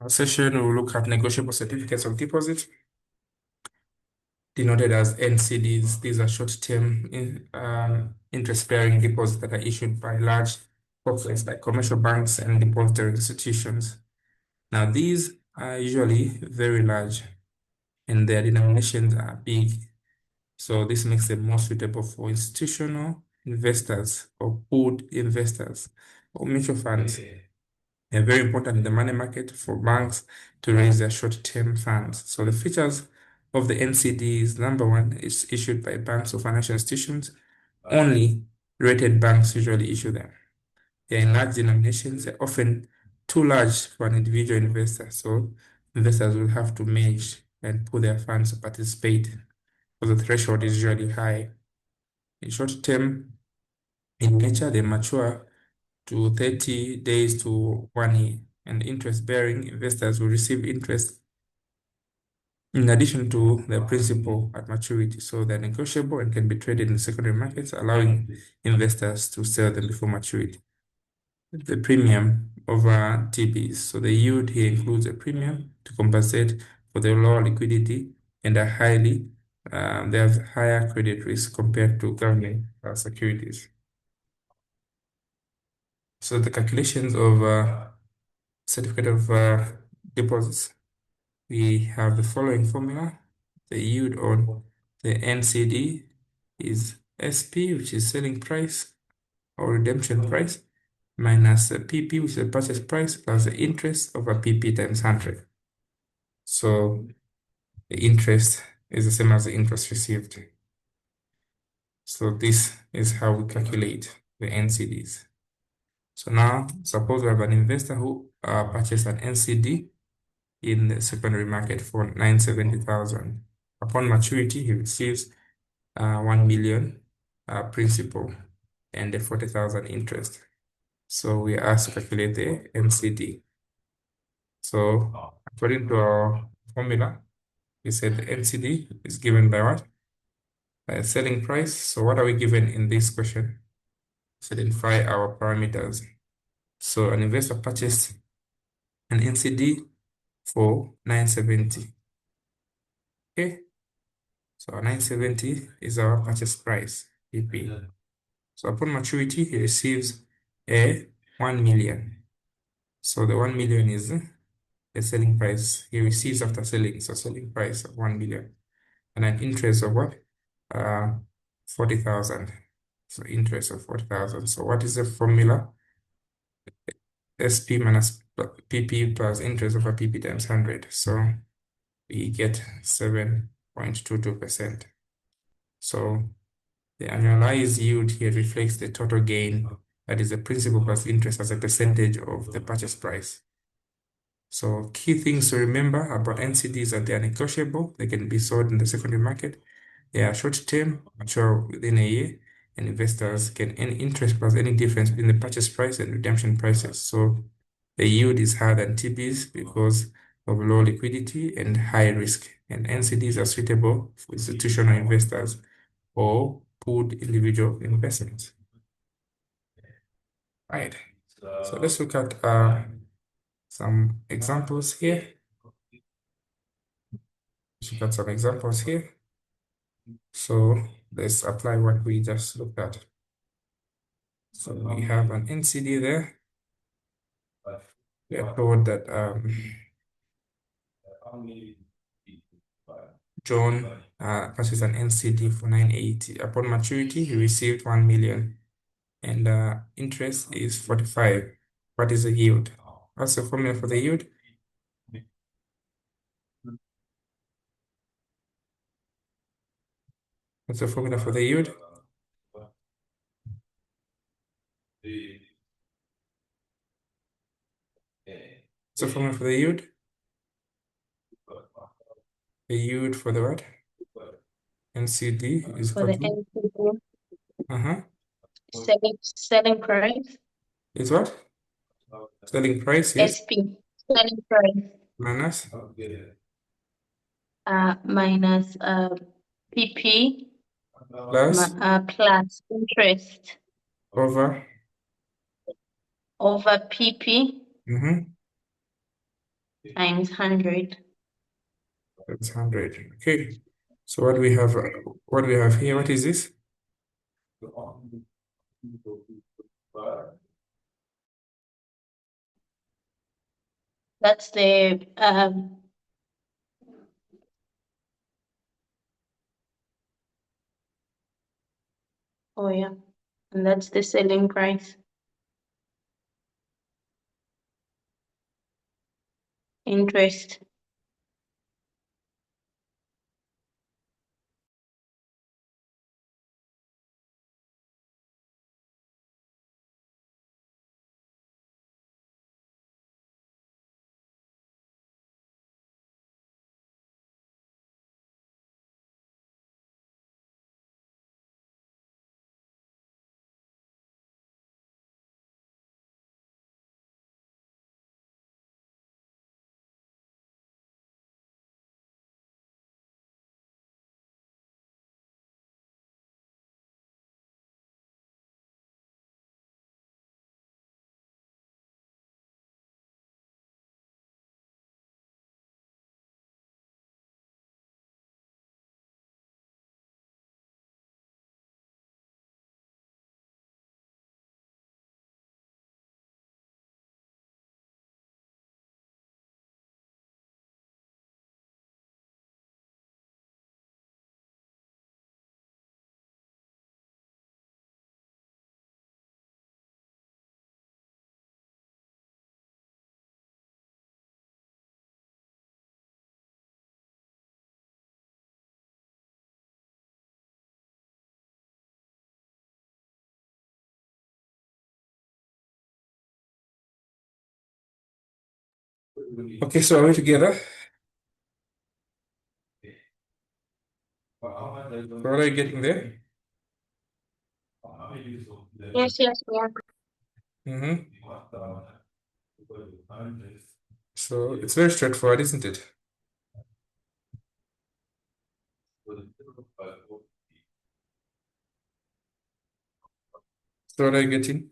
Our session will look at negotiable certificates of deposit, denoted as NCDs. These are short-term interest-bearing deposits that are issued by large corporates like commercial banks and depository institutions. Now, these are usually very large and their denominations are big. So this makes them more suitable for institutional investors or pooled investors or mutual funds. They're very important in the money market for banks to raise their short-term funds. So the features of the NCD is number one, it's issued by banks or financial institutions. Only rated banks usually issue them. They're in large denominations. They're often too large for an individual investor. So investors will have to merge and put their funds to participate because the threshold is usually high. In short term, in nature, they mature to 30 days to 1 year, and interest-bearing investors will receive interest in addition to their principal at maturity. So they're negotiable and can be traded in secondary markets, allowing investors to sell them before maturity. The premium over TBs. So the yield here includes a premium to compensate for the lower liquidity and they have higher credit risk compared to government securities. So the calculations of certificate of deposits, we have the following formula. The yield on the NCD is SP, which is selling price or redemption price, minus the PP, which is the purchase price, plus the interest over PP times 100. So the interest is the same as the interest received. So this is how we calculate the NCDs. So now, suppose we have an investor who purchased an NCD in the secondary market for 970,000. Upon maturity, he receives 1 million principal and the 40,000 interest. So we are asked to calculate the NCD. So according to our formula, we said the NCD is given by what? By a selling price. So what are we given in this question? So identify our parameters. So an investor purchased an NCD for 970. Okay. So 970 is our purchase price, PP. So upon maturity, he receives a 1 million. So the 1 million is the selling price he receives after selling. So selling price of 1 million. And an interest of what? 40,000. So interest of 40,000. So what is the formula? SP minus PP plus interest over PP times 100. So we get 7.22%. So the annualized yield here reflects the total gain, that is the principal plus interest as a percentage of the purchase price. So key things to remember about NCDs are they are negotiable, they can be sold in the secondary market, they are short-term, mature within a year, and investors can earn interest plus any difference between the purchase price and redemption prices. So the yield is higher than TBs because of low liquidity and high risk, and NCDs are suitable for institutional investors or pooled individual investments. Right. So let's look at some examples here. Let's look at some examples here. So let's apply what we just looked at. So we have an NCD there. We are told that John purchased an NCD for 980. Upon maturity, he received 1 million and interest is 45. What is the yield? What's the formula for the yield? What's the formula for the yield? What's the formula for the yield? The yield for the what? NCD is For the equal to NCD, selling price, is what? Selling price, yes, SP, selling price, minus minus PP, plus plus interest over over PP times 100. That's 100. Okay. So what do we have? What do we have here? What is this? That's the oh yeah, and that's the selling price. Interest. Okay, so are we together? So what are you getting there? Yes, yes, yeah. Mm-hmm. So it's very straightforward, isn't it? So what are you getting?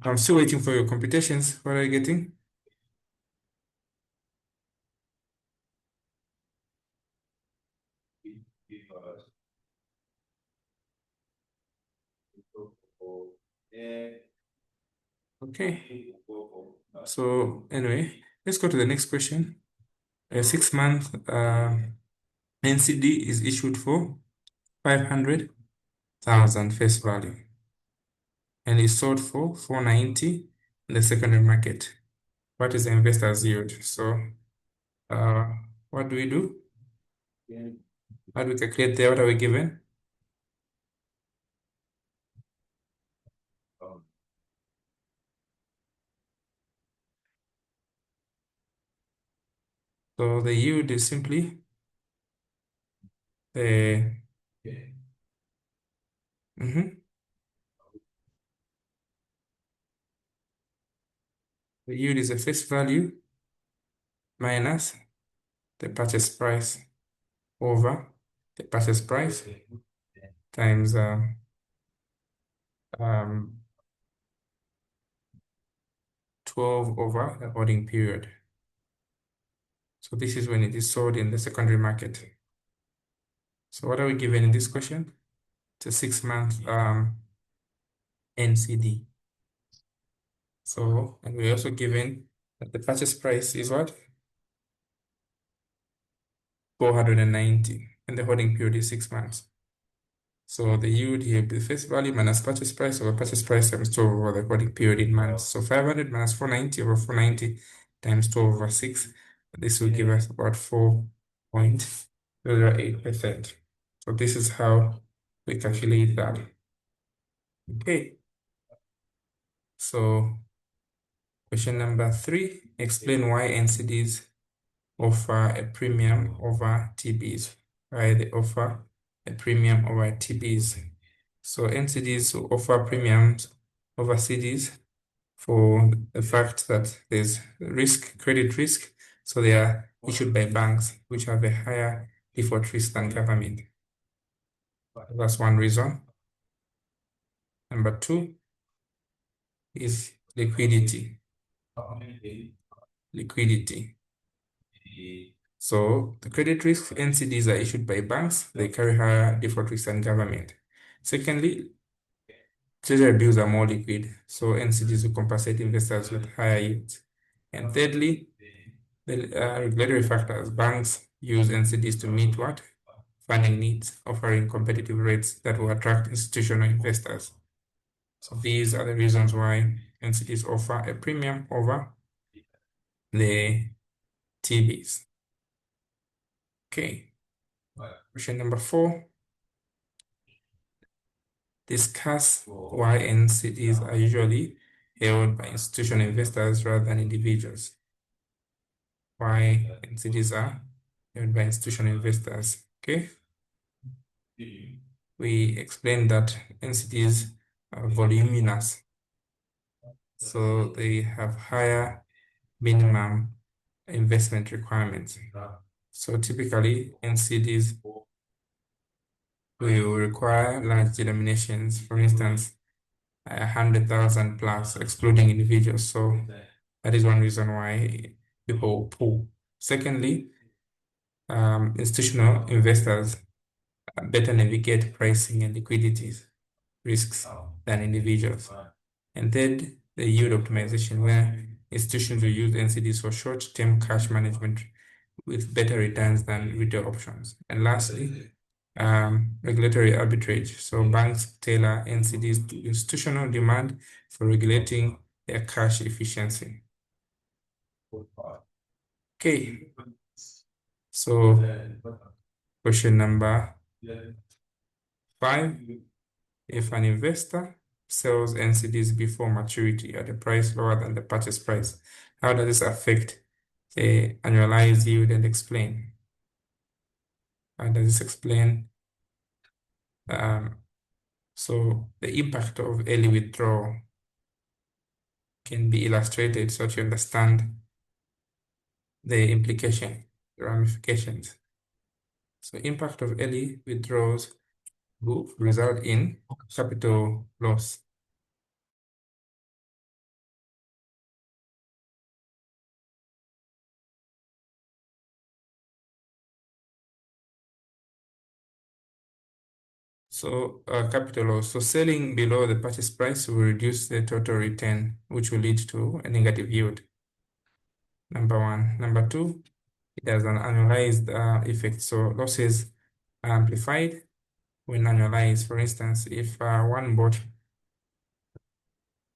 I'm still waiting for your computations. What are you getting? Okay. So anyway, let's go to the next question. A 6 month NCD is issued for 500,000 face value and is sold for 490 in the secondary market. What is the investor's yield? So uh, what do we do? How do we calculate there? What are we given? So the yield is simply the mhm. The yield is the face value minus the purchase price over the purchase price times um, 12 over the holding period. So this is when it is sold in the secondary market. So what are we given in this question? It's a 6-month NCD. So, and we're also given that the purchase price is what? 490, and the holding period is 6 months. So the yield here will be the face value minus purchase price over purchase price times 12 over the holding period in months. So 500 minus 490 over 490 times 12 over 6. This will give us about 4.08%. So this is how we calculate that. Okay. So question number 3, explain why NCDs offer a premium over TBs. Why they offer a premium over TBs. So NCDs will offer premiums over CDs for the fact that there's risk, credit risk. So they are issued by banks which have a higher default risk than government. That's one reason. Number 2 is liquidity. Liquidity. So the credit risk NCDs are issued by banks. They carry higher default risk than government. Secondly, treasury bills are more liquid, so NCDs will compensate investors with higher yields. And thirdly, the regulatory factors. Banks use NCDs to meet what? Funding needs, offering competitive rates that will attract institutional investors. So these are the reasons why NCDs offer a premium over the TBs. Okay. Question number 4. Discuss why NCDs are usually held by institutional investors rather than individuals. Why NCDs are held by institutional investors. Okay. We explained that NCDs are voluminous, so they have higher minimum investment requirements. So typically, NCDs will require large denominations, for instance, 100,000 plus, excluding individuals. So that is one reason why people pull. Secondly, institutional investors better navigate pricing and liquidity risks than individuals. And third, the yield optimization, where institutions will use NCDs for short-term cash management with better returns than retail options. And lastly, regulatory arbitrage. So banks tailor NCDs to institutional demand for regulating their cash efficiency. Okay, so question number 5. If an investor sells NCDs before maturity at a price lower than the purchase price, how does this affect the annualized yield, and explain? How does this explain? So the impact of early withdrawal can be illustrated so that you understand the implication, the ramifications. So impact of early withdrawals will result in capital loss. So capital loss. So selling below the purchase price will reduce the total return, which will lead to a negative yield. Number 1. Number 2, it has an annualized effect. So losses are amplified when annualized. For instance, if one bought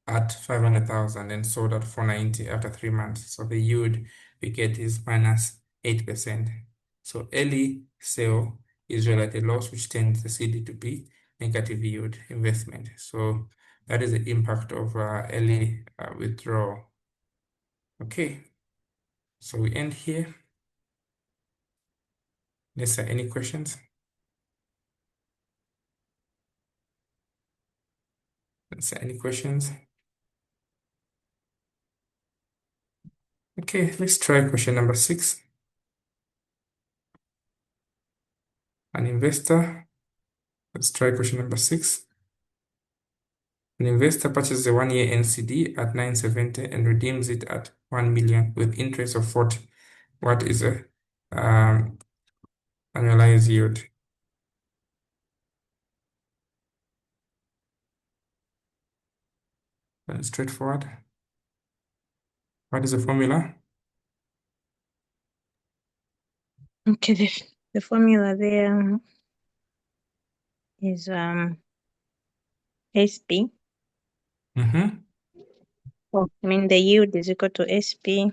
at 500,000 and sold at 490 after 3 months, so the yield we get is minus 8%. So early sale is usually a loss, which tends the CD to be negative yield investment. So that is the impact of early withdrawal. Okay, so we end here. Is there any questions? Is there any questions? Okay, let's try question number 6. An investor. Let's try question number 6. An investor purchases a 1-year NCD at 970 and redeems it at 1 million with interest of 40. What is a annualized yield? Very straightforward. What is the formula? Okay, the formula there is SP. Mm-hmm. Oh, I mean the yield is equal to SP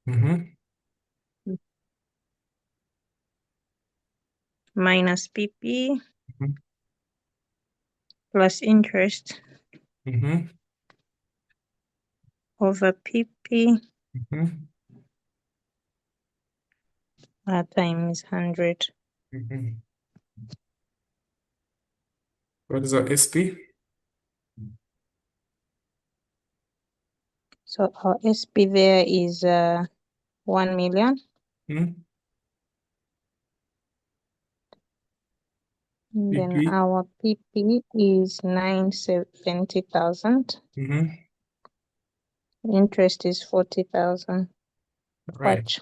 Mm-hmm. minus PP Mm-hmm. plus interest Mm-hmm. over PP Mm-hmm. times 100. Mm-hmm. What is our SP? So our SP there is 1 million. Mm-hmm. Then PP. our PP is 970,000. Mm-hmm. Interest is 40,000. Right. Watch.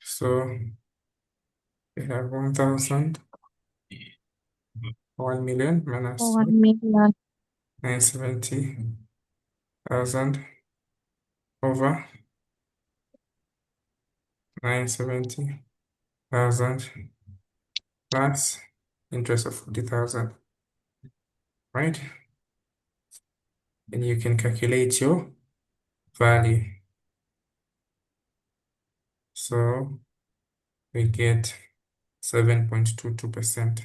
So we have 1,000, 1 million minus 1 million. 970,000 over 970,000 plus interest of 40,000, right? And you can calculate your value. So we get 7.22%.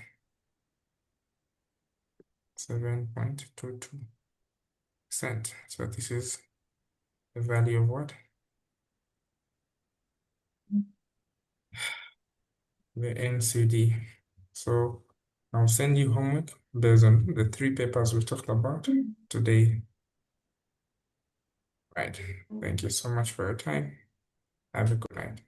7.22%. So this is the value of what? The NCD. So I'll send you homework based on the 3 papers we talked about today. Right. Thank you so much for your time. Have a good night.